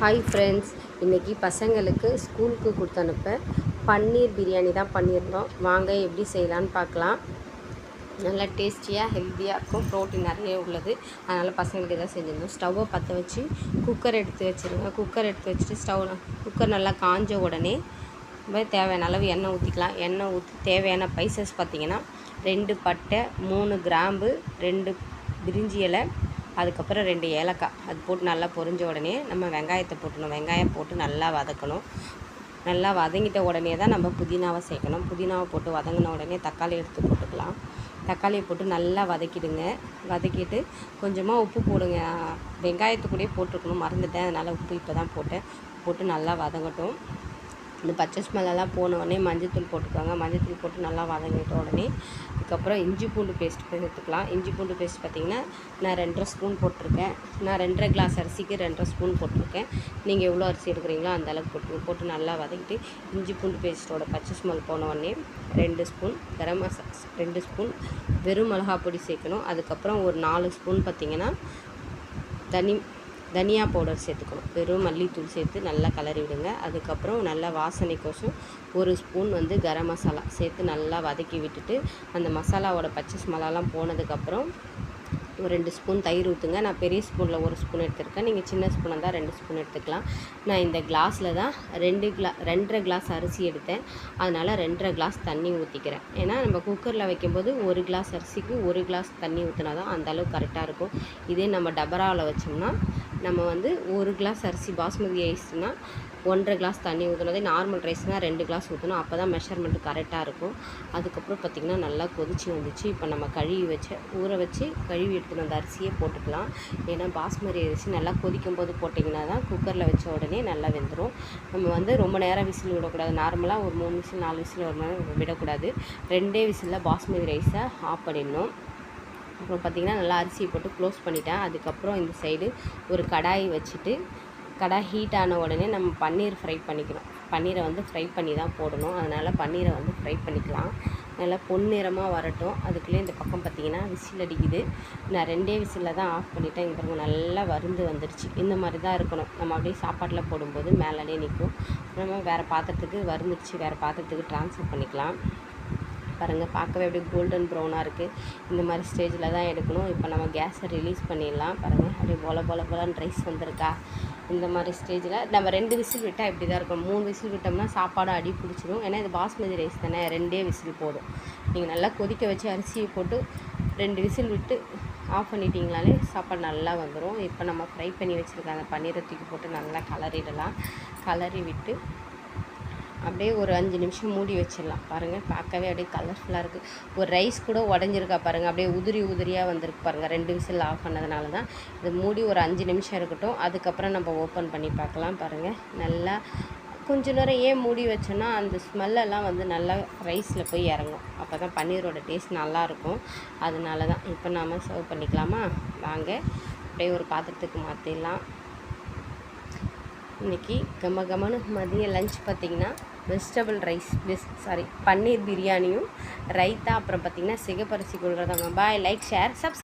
Hi friends, இன்றைக்கி பசங்களுக்கு ஸ்கூலுக்கு கொடுத்து அனுப்ப பன்னீர் பிரியாணி தான் பண்ணியிருந்தோம். வாங்க எப்படி செய்யலான்னு பார்க்கலாம். நல்லா டேஸ்டியாக ஹெல்த்தியாக இருக்கும், ப்ரோட்டீன் நிறைய உள்ளது. அதனால் பசங்களுக்கு இதாக செஞ்சுருந்தோம். ஸ்டவ்வை பற்ற வச்சு குக்கர் எடுத்து வச்சுருங்க. குக்கர் எடுத்து வச்சுட்டு குக்கர் நல்லா காஞ்ச உடனே தேவையான அளவு எண்ணெய் ஊற்றிக்கலாம். எண்ணெய் ஊற்றி தேவையான ஸ்பைசஸ் பார்த்திங்கன்னா 2 பட்டை, 3 கிராம்பு, 2 பிரிஞ்சி இலை, அதுக்கப்புறம் 2 ஏலக்காய். அது போட்டு நல்லா பொரிஞ்ச உடனே நம்ம வெங்காயத்தை போட்டணும். வெங்காயம் போட்டு நல்லா வதக்கணும். நல்லா வதங்கிட்ட உடனே தான் நம்ம புதினாவை சேர்க்கணும். புதினாவை போட்டு வதங்கின உடனே தக்காளி எடுத்து போட்டுக்கலாம். தக்காளியை போட்டு நல்லா வதக்கிடுங்க. வதக்கிட்டு கொஞ்சமாக உப்பு போடுங்க. வெங்காயத்து கூடயே போட்டிருக்கணும், மறந்துட்டேன். அதனால் உப்பு இப்போ தான் போட்டு நல்லா வதங்கட்டும். இந்த பச்சை ஸ்மெல்லாம் போன உடனே மஞ்சத்தூள் போட்டுக்கோங்க. மஞ்சத்தூள் போட்டு நல்லா வதங்கிட்ட உடனே அதுக்கப்புறம் இஞ்சி பூண்டு பேஸ்ட் சேர்த்துக்கலாம். இஞ்சி பூண்டு பேஸ்ட் பார்த்திங்கன்னா நான் 2.5 ஸ்பூன் போட்டிருக்கேன். நான் 2.5 கிளாஸ் அரிசிக்கு 2.5 ஸ்பூன் போட்டிருக்கேன். நீங்கள் எவ்வளோ அரிசி எடுக்கிறீங்களோ அந்த அளவுக்கு போட்டு நல்லா வதக்கிட்டு இஞ்சி பூண்டு பேஸ்ட்டோட பச்சை ஸ்மெல் போன உடனே 2 ஸ்பூன் கரம் மசாலா, 2 ஸ்பூன் வெறும் மிளகா பொடி சேர்க்கணும். அதுக்கப்புறம் ஒரு 4 ஸ்பூன் பார்த்திங்கன்னா தனியா பவுடர் சேர்த்துக்கணும். வெறும் மல்லித்தூள் சேர்த்து நல்லா கிளறி விடுங்க. அதுக்கப்புறம் நல்லா வாசனைக்கோசம் 1 ஸ்பூன் கரம் மசாலா சேர்த்து நல்லா வதக்கி விட்டுட்டு அந்த மசாலாவோட பச்சை ஸ்மெல்லாம் போனதுக்கப்புறம் ஒரு 2 ஸ்பூன் தயிர் ஊற்றுங்க. நான் பெரிய ஸ்பூனில் 1 ஸ்பூன் எடுத்துருக்கேன். நீங்கள் சின்ன ஸ்பூனாக தான் 2 ஸ்பூன் எடுத்துக்கலாம். நான் இந்த கிளாஸில் தான் 2.5 கிளாஸ் அரிசி எடுத்தேன். அதனால் 2.5 கிளாஸ் தண்ணி ஊற்றிக்கிறேன். ஏன்னா நம்ம குக்கரில் வைக்கும்போது 1 கிளாஸ் அரிசிக்கு 1 கிளாஸ் தண்ணி ஊற்றினா தான் அந்தளவுக்கு கரெக்டாக இருக்கும். இதே நம்ம டபராவில் வச்சோம்னா நம்ம 1 கிளாஸ் அரிசி பாஸ்மதி ரைஸ்னால் 1.5 கிளாஸ் தண்ணி ஊற்றணும். நார்மல் ரைஸ்னால் 2 கிளாஸ் ஊற்றணும். அப்போ தான் மெஷர்மெண்ட் கரெக்டாக இருக்கும். அதுக்கப்புறம் பார்த்திங்கன்னா நல்லா கொதிச்சு வந்துச்சு. இப்போ நம்ம ஊற வச்சு கழுவி எடுத்துகிட்டு அந்த அரிசியே போட்டுக்கலாம். ஏன்னா பாஸ்மதி அரிசி நல்லா கொதிக்கும் போது போட்டிங்கன்னா தான் குக்கரில் வச்ச உடனே நல்லா வெந்துடும். நம்ம ரொம்ப நேரம் விசில் விடக்கூடாது. நார்மலாக ஒரு 3 விசில் 4 விசில் ஒரு நேரம் விடக்கூடாது. 2 விசிலில் பாஸ்மதி ரைஸை ஆஃப் பண்ணிடணும். அப்புறம் பார்த்திங்கன்னா நல்லா அரிசியை போட்டு க்ளோஸ் பண்ணிட்டேன். அதுக்கப்புறம் இந்த சைடு ஒரு கடாய் வச்சுட்டு கடாய் ஹீட் ஆன உடனே நம்ம பன்னீர் ஃப்ரை பண்ணிக்கணும். பன்னீரை ஃப்ரை பண்ணி தான் போடணும். அதனால் பன்னீரை ஃப்ரை பண்ணிக்கலாம். நல்லா பொன்னிறமாக வரட்டும். அதுக்குள்ளே இந்த பக்கம் பார்த்திங்கன்னா விசில் அடிக்குது. நான் 2 விசிலில் தான் ஆஃப் பண்ணிட்டேன். இங்கே பாருங்கள் நல்லா வருந்து வந்துருச்சு. இந்த மாதிரி தான் இருக்கணும். நம்ம அப்படியே சாப்பாட்டில் போடும்போது மேலே நிற்கும். நம்ம வேறு பாத்திரத்துக்கு வருந்துச்சு, வேறு பாத்திரத்துக்கு ட்ரான்ஸ்ஃபர் பண்ணிக்கலாம். பாருங்கள், பார்க்கவே அப்படியே கோல்டன் ப்ரௌனாக இருக்குது. இந்த மாதிரி ஸ்டேஜில் தான் எடுக்கணும். இப்போ நம்ம கேஸை ரிலீஸ் பண்ணிடலாம். பாருங்கள், அப்படியே போலன்னு ரைஸ் வந்திருக்கா. இந்த மாதிரி ஸ்டேஜில் நம்ம 2 விசில் விட்டால் இப்படி தான் இருக்கும். 3 விசில் விட்டோம்னா சாப்பாடு அடி பிடிச்சிடும். ஏன்னா இது பாஸ்மதி ரைஸ் தானே, 2 விசில் போதும். நீங்கள் நல்லா கொதிக்க வச்சு அரிசியை போட்டு 2 விசில் விட்டு ஆஃப் பண்ணிட்டீங்களாலே சாப்பாடு நல்லா வந்துடும். இப்போ நம்ம ஃப்ரை பண்ணி வச்சுருக்க அந்த பன்னீரை தூக்கி போட்டு நல்லா கலரிடலாம். கலரி விட்டு அப்படியே ஒரு 5 நிமிஷம் மூடி வச்சிடலாம். பாருங்கள், பார்க்கவே அப்படியே கலர்ஃபுல்லாக இருக்குது. ஒரு ரைஸ் கூட உடஞ்சிருக்கா பாருங்கள், அப்படியே உதிரியாக வந்திருக்கு பாருங்கள். 2 விசில் ஆஃப் பண்ணதுனால தான். இது மூடி ஒரு 5 நிமிஷம் இருக்கட்டும். அதுக்கப்புறம் நம்ம ஓப்பன் பண்ணி பார்க்கலாம். பாருங்கள், நல்லா கொஞ்சம் நேரம் ஏன் மூடி வச்சோன்னா அந்த ஸ்மெல்லெல்லாம் நல்லா ரைஸில் போய் இறங்கும். அப்போ தான் பன்னீரோட டேஸ்ட் நல்லாயிருக்கும். அதனால தான். இப்போ நாம் சர்வ் பண்ணிக்கலாமா? வாங்க அப்படியே ஒரு பாத்திரத்துக்கு மாற்றிடலாம். இன்றைக்கி கமன்னு மதிய லஞ்ச் பார்த்திங்கன்னா வெஜிடபிள் ரைஸ் பன்னீர் பிரியாணியும் ரைத்தா, அப்புறம் பார்த்திங்கன்னா சிகப்பரிசி கொடுக்குறதாங்க. பாய், லைக், ஷேர், சப்ஸ்கிரைப்.